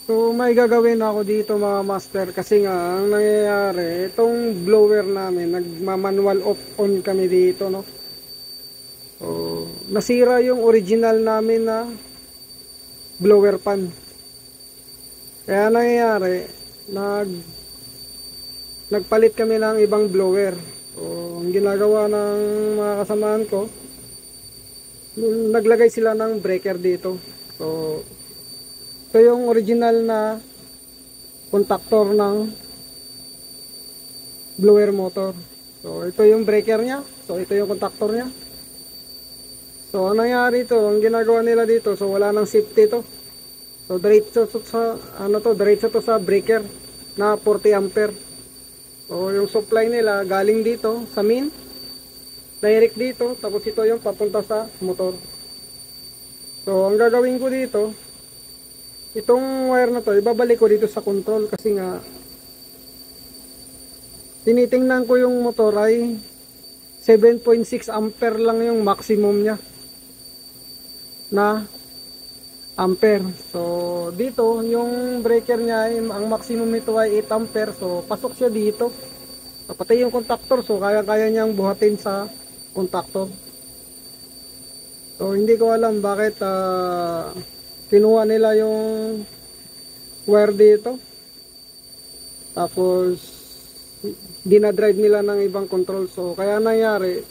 So may gagawin ako dito mga master kasi nga ang nangyayari itong blower namin nagma-manual off on kami dito, no. So nasira yung original namin na blower pan. Kaya nangyayari nagpalit kami ng ibang blower. So ang ginagawa ng mga kasamahan ko, naglagay sila ng breaker dito. So ito yung original na contactor ng blower motor. So ito yung breaker niya. So ito yung contactor niya. So ang nangyari ito, ang ginagawa nila dito, so wala nang safety to. So diretso to sa diretso to sa breaker na 40 ampere. So yung supply nila galing dito sa main, direct dito, tapos ito yung papunta sa motor. So ang gagawin ko dito, itong wire na to ibabalik ko dito sa control kasi nga tinitingnan ko yung motor ay 7.6 ampere lang yung maximum niya na ampere. So dito yung breaker niya ay, ang maximum nito ay 8 ampere. So pasok siya dito. Pati yung contactor, so kaya-kaya niyang buhatin sa contactor. So hindi ko alam bakit kinuha nila yung wire dito. Tapos dinadrive nila ng ibang control. So kaya nangyari,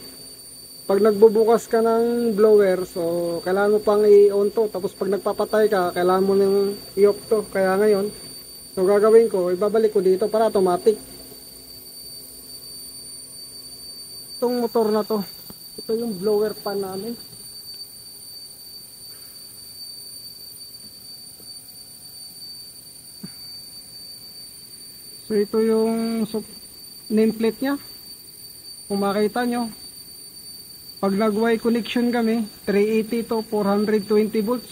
pag nagbubukas ka ng blower, so kailangan mo pang i-on to. Tapos pag nagpapatay ka, kailangan mo nang i-off to. Kaya ngayon, so gagawin ko, ibabalik ko dito para automatic. Itong motor na to, ito yung blower pan namin. So ito yung nameplate nya. Kung makita nyo, pag nag-Y connection kami, 380 to 420 volts.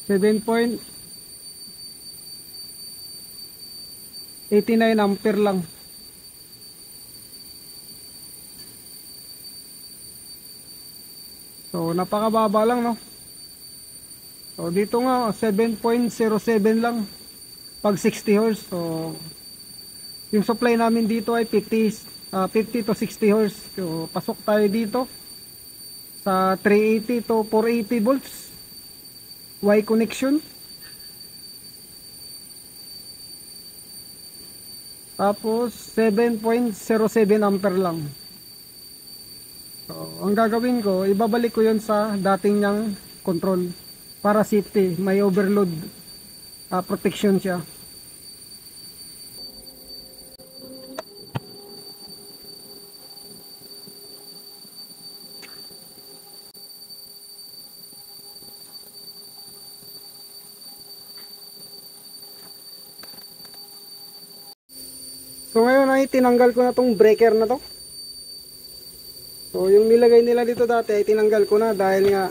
.89 ampere lang. So napakababa lang, no. So dito nga 7.07 lang pag 60 horse. So yung supply namin dito ay 50 to 60 horse. So pasok tayo dito sa 380 to 480 volts Y connection. Tapos 7.07 ampere lang. So ang gagawin ko, ibabalik ko yon sa dating niyang control para safety, may overload protection siya. So ngayon ay tinanggal ko na tong breaker na to. So yung nilagay nila dito dati ay tinanggal ko na dahil nga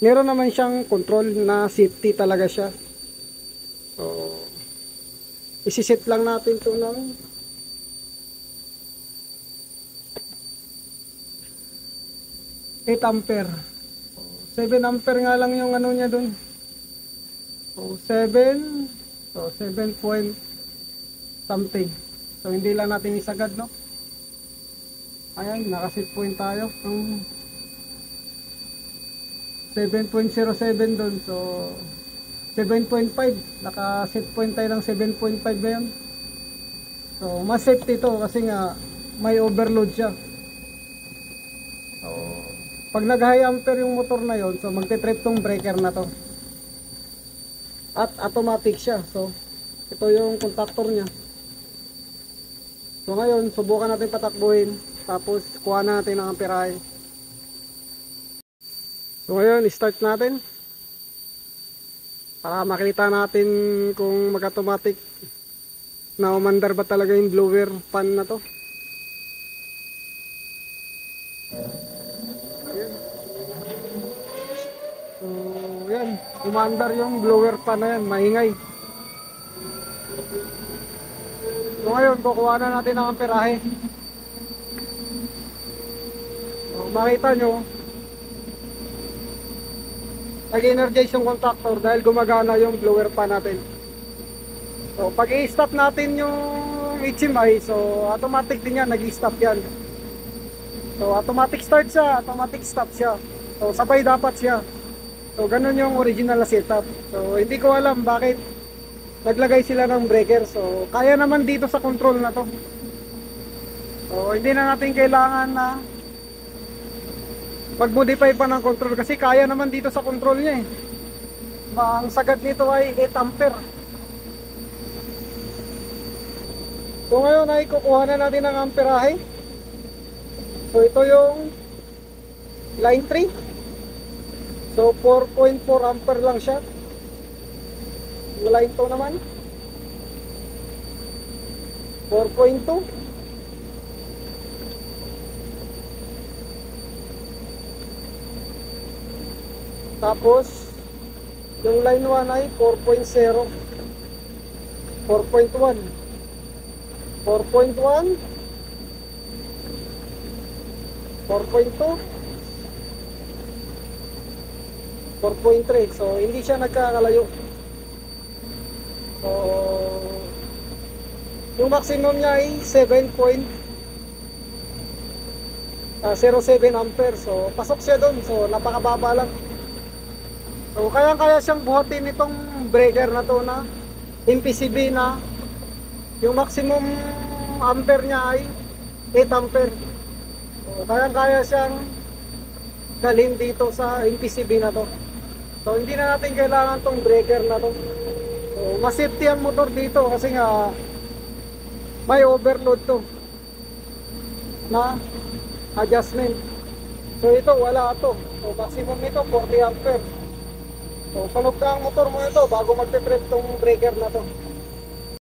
meron naman siyang control na safety talaga siya. So isiset lang natin to ng 8 ampere. 7 ampere nga lang yung ano niya dun. So 7 point something. So hindi lang natin isagad, no. Ayan, nakaset point tayo ng 7.07 doon. So 7.5, naka-set point tayo ng 7.5 ba yun? So mas safety to kasi nga may overload siya. So pag nag-high ampere yung motor na yon, so magte-trip tong breaker na to. At automatic siya. So ito yung contactor niya. So ngayon, subukan natin patakbuhin. Tapos kuha natin ang amperahe. So ngayon, start natin. Para makita natin kung mag-automatic na umandar ba talaga yung blower pan na to. Ayan. So yan, umandar yung blower pan na yan, maingay. So ngayon, kukuha na natin ang amperahe. So makita nyo, nag-energize yung contactor dahil gumagana yung blower pan natin. So pag i-stop natin yung HMI, so automatic din yan, nag-i-stop yan. So automatic start siya, automatic stop siya. So sabay dapat siya. So ganun yung original na setup. So hindi ko alam bakit naglagay sila ng breaker. So kaya naman dito sa control na to. So hindi na natin kailangan na mag-modify pa ng control kasi kaya naman dito sa control niya eh. Ang sagad nito ay 8 ampere. So ngayon ay kukuha na natin ng amperahe. So ito yung line 3. So 4.4 ampere lang siya. Yung line 2 naman 4.2. Tapos yung line 1 ay 4.0, 4.1, 4.1, 4.2, 4.3. So hindi siya nagkakalayo. So yung maximum niya ay 7.07 ampere. So pasok siya doon. So napakababa lang. So kaya siyang buhatin itong breaker na to na MPCB na yung maximum ampere niya ay 8 ampere. So kaya siyang dalhin dito sa MPCB na to. So hindi na natin kailangan tong breaker na to. So mas safety ang motor dito kasi nga may overload to na adjustment. So ito wala to. So maximum nito 40 ampere. So sunog ka ang motor mo ito bago magte-trip tong breaker na to.